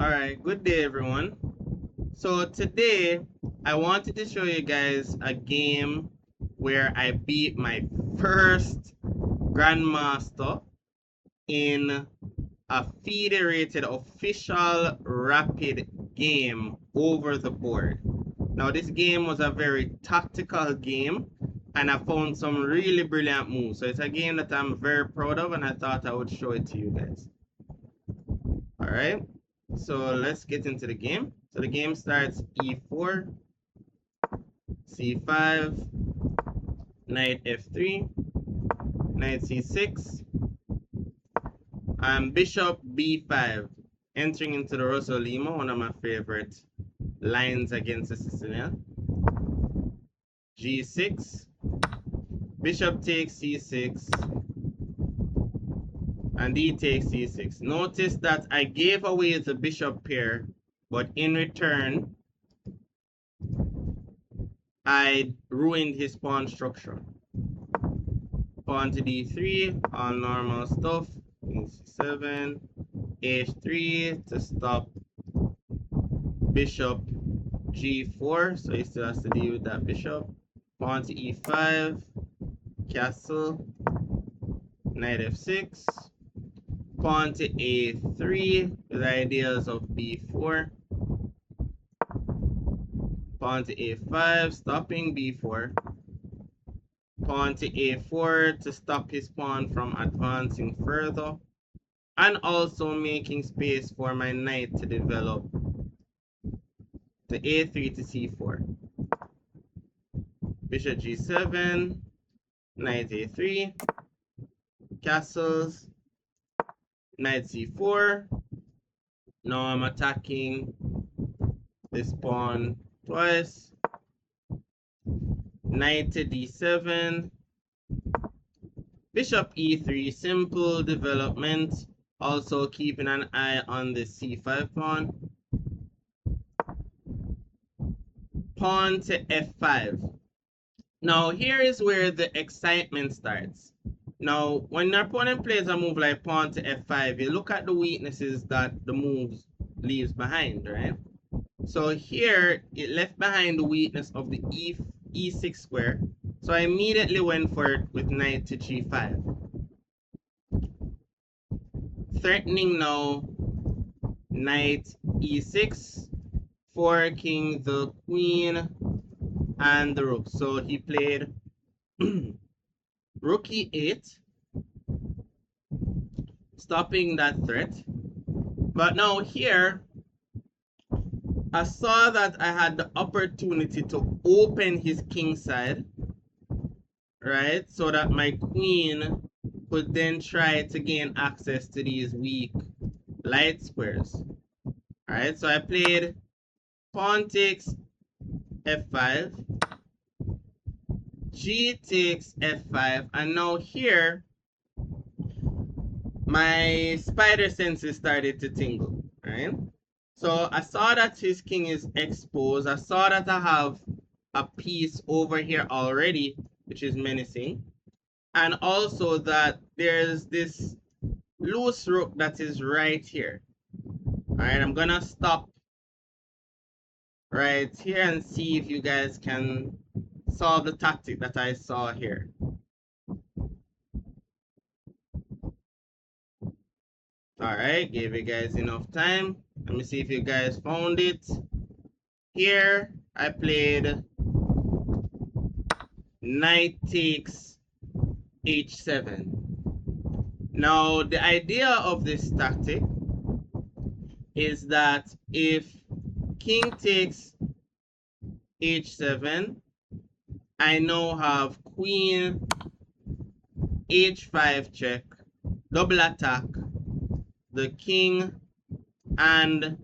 Alright, good day everyone. So today I wanted to show you guys a game where I beat my first Grandmaster in a federated official rapid game over the board. Now this game was a very tactical game and I found some really brilliant moves. So it's a game that I'm very proud of and I thought I would show it to you guys. Alright, so let's get into the game. So the game starts e4, c5, knight f3, knight c6, and bishop b5, entering into the Rosso Lima, one of my favorite lines against the Sicilian. g6, bishop takes c6, and d takes c6. Notice that I gave away the bishop pair, but in return, I ruined his pawn structure. Pawn to d3, all normal stuff. c7, h3 to stop bishop g4, so he still has to deal with that bishop. Pawn to e5, castle, knight f6, pawn to a3 with ideas of b4, pawn to a5, stopping b4, pawn to a4 to stop his pawn from advancing further, and also making space for my knight to develop to a3 to c4. Bishop g7, knight a3, castles, knight c4. Now I'm attacking this pawn twice. Knight to d7, bishop e3, simple development. Also keeping an eye on the c5 pawn. Pawn to f5. Now here is where the excitement starts. Now when your opponent plays a move like pawn to f5, you look at the weaknesses that the move leaves behind, right? So here it left behind the weakness of the e6 square. So I immediately went for it with knight to g5. Threatening now knight e6, forking the queen and the rook. So he played rook e8, stopping that threat. But now here, I saw that I had the opportunity to open his king side, right? So that my queen could then try to gain access to these weak light squares. Alright, so I played pawn takes f5, g takes f5, and now here my spider senses started to tingle, right? So I saw that his king is exposed. I saw that I have a piece over here already, which is menacing. And also that there's this loose rook that is right here. Alright, I'm gonna stop right here and see if you guys can solve the tactic that I saw here. Alright, gave you guys enough time. Let me see if you guys found it. Here I played knight takes h7. Now the idea of this tactic is that if king takes h7, I now have queen h5 check, double attack the king and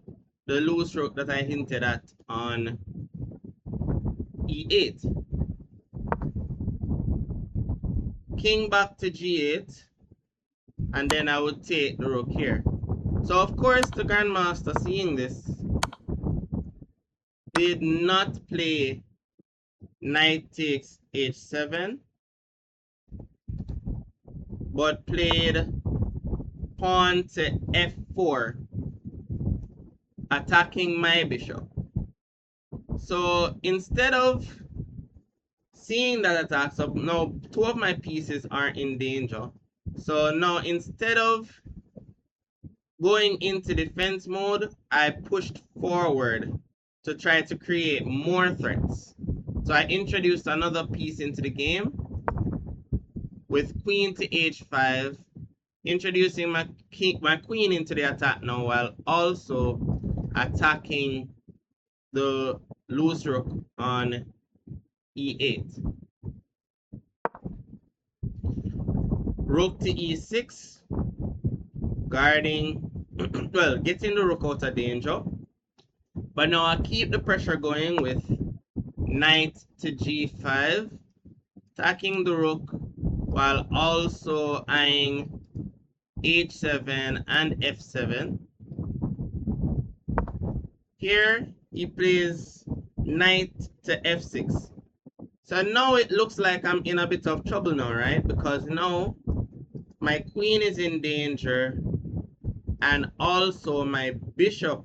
the loose rook that I hinted at on e8. King back to g8, and then I would take the rook here. So of course the Grandmaster, seeing this, did not play knight takes h7, but played pawn to f4 attacking my bishop. So instead of seeing that attack, so now two of my pieces are in danger. So now instead of going into defense mode, I pushed forward to try to create more threats. So I introduced another piece into the game with queen to h5, introducing my queen into the attack now while also attacking the loose rook on e8. Rook to e6, guarding, well, getting the rook out of danger. But now I keep the pressure going with knight to g5, attacking the rook while also eyeing h7 and f7. Here he plays knight to f6. So now it looks like I'm in a bit of trouble now, right? Because now my queen is in danger and also my bishop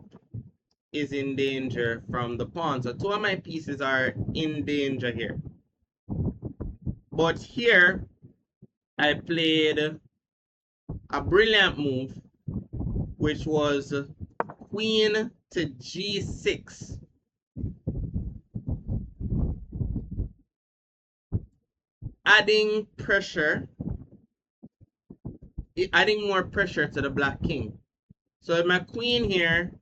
is in danger from the pawn. So two of my pieces are in danger here. But here I played a brilliant move, which was queen to g6. Adding more pressure to the black king. So with my queen here,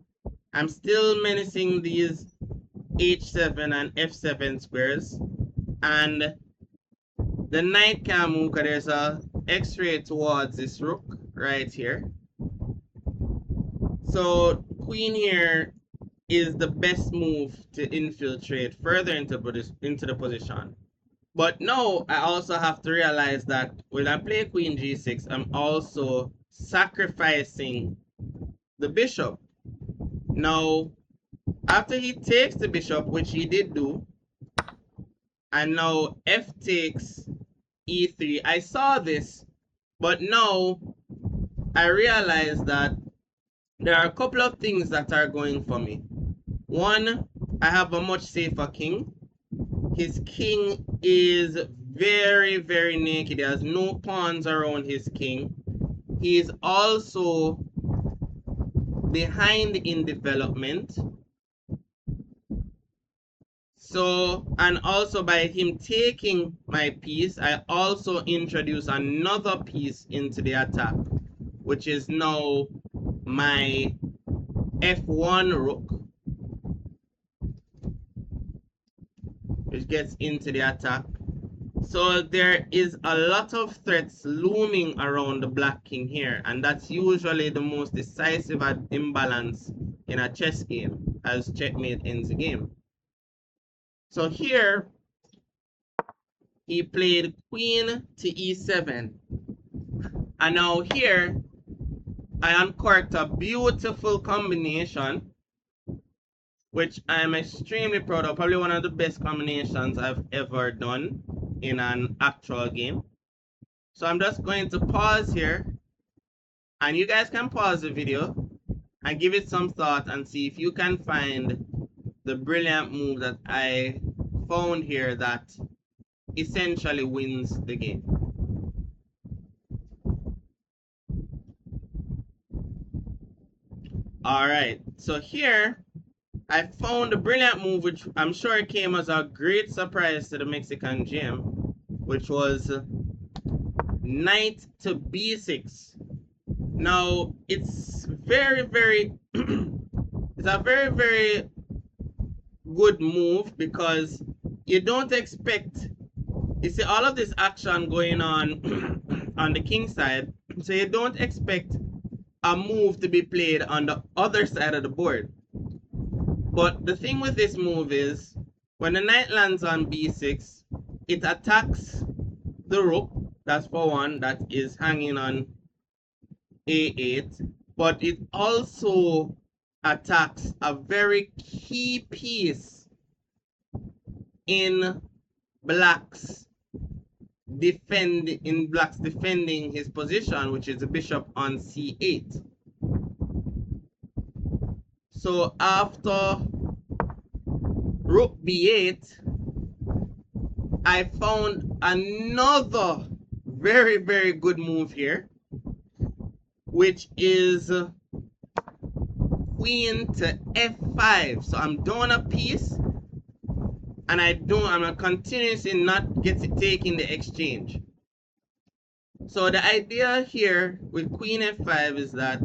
I'm still menacing these h7 and f7 squares, and the knight can move because there's a x-ray towards this rook right here. So queen here is the best move to infiltrate further into the position. But now I also have to realize that when I play queen g6, I'm also sacrificing the bishop. Now, after he takes the bishop, which he did do, and now f takes e3, I saw this, but now I realize that there are a couple of things that are going for me. One, I have a much safer king. His king is very, very naked. He has no pawns around his king. He is also behind in development. So, and also by him taking my piece, I also introduce another piece into the attack, which is now my f1 rook, which gets into the attack. So there is a lot of threats looming around the black king here, and that's usually the most decisive imbalance in a chess game, as checkmate ends the game. So here, he played queen to e7. And now here, I uncorked a beautiful combination, which I'm extremely proud of. Probably one of the best combinations I've ever done in an actual game. So I'm just going to pause here, and you guys can pause the video and give it some thought and see if you can find the brilliant move that I found here that essentially wins the game. Alright, so here I found a brilliant move which I'm sure came as a great surprise to the Mexican GM, which was knight to b6. Now it's very, very it's a very, very good move because you don't expect, you see all of this action going on on the king side, so you don't expect a move to be played on the other side of the board. But the thing with this move is when the knight lands on b6, it attacks the rook, that's for one, that is hanging on a8, but it also attacks a very key piece in Black's defending his position, which is the bishop on c8. So after rook b8, I found another very, very good move here, which is queen to f5. So I'm doing a piece, and I'm continuously not taking the exchange. So the idea here with queen f5 is that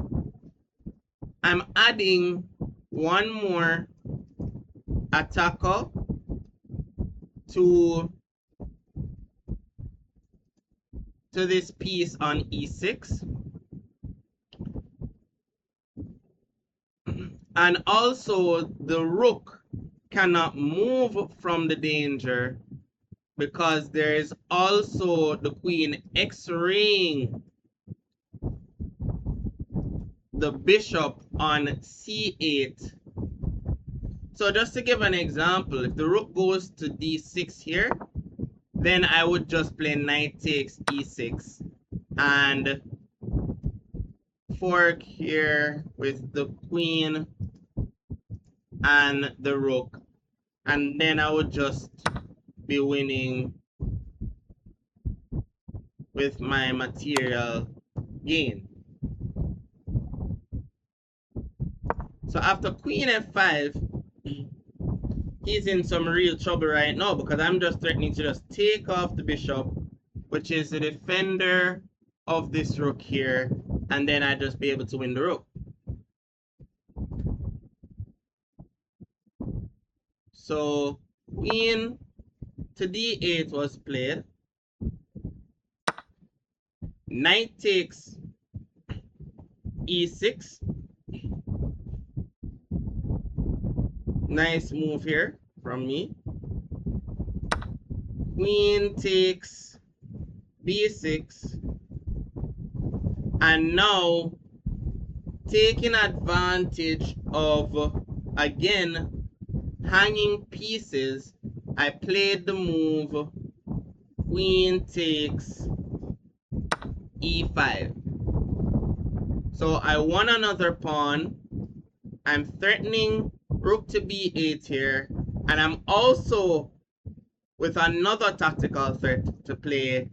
I'm adding one more attacker to this piece on e6. And also the rook cannot move from the danger because there is also the queen x-raying the bishop on c8. So just to give an example, if the rook goes to d6 here, then I would just play knight takes e6 and fork here with the queen and the rook, and then I would just be winning with my material gain. So after queen f5, he's in some real trouble right now because I'm just threatening to just take off the bishop, which is the defender of this rook here, and then I'd just be able to win the rook. So queen to d8 was played. Knight takes e6. Nice move here from me. Queen takes b6. And now, taking advantage of, again, hanging pieces, I played the move queen takes e5. So I won another pawn. I'm threatening rook to b8 here, and I'm also with another tactical threat to play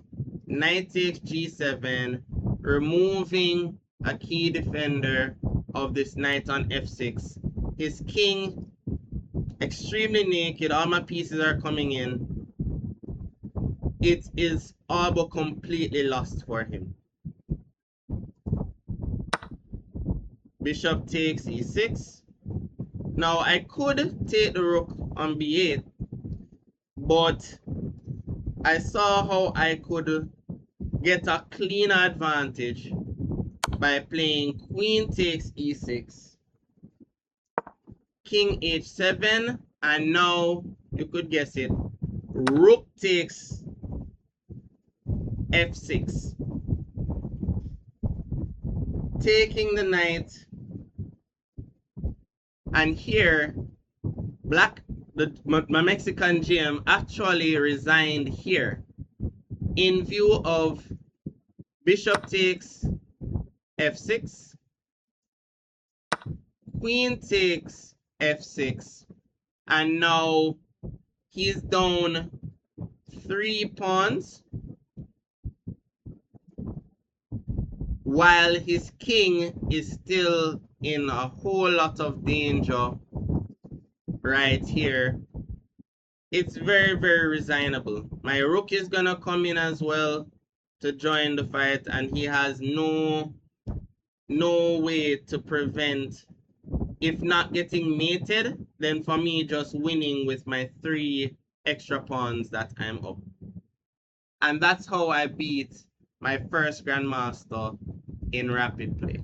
knight takes g7, removing a key defender of this knight on f6. His king extremely naked, all my pieces are coming in. It is all but completely lost for him. Bishop takes e6. Now I could take the rook on b8, but I saw how I could get a clean advantage by playing queen takes e6, king h7, and now you could guess it, rook takes f6, taking the knight. And here, my Mexican GM actually resigned here in view of bishop takes f6, queen takes f6, and now he's down 3 pawns while his king is still in a whole lot of danger right here. It's very, very resignable. My rook is gonna come in as well to join the fight, and he has no way to prevent, if not getting mated, then for me just winning with my 3 extra pawns that I'm up. And that's how I beat my first Grandmaster in Rapid Play.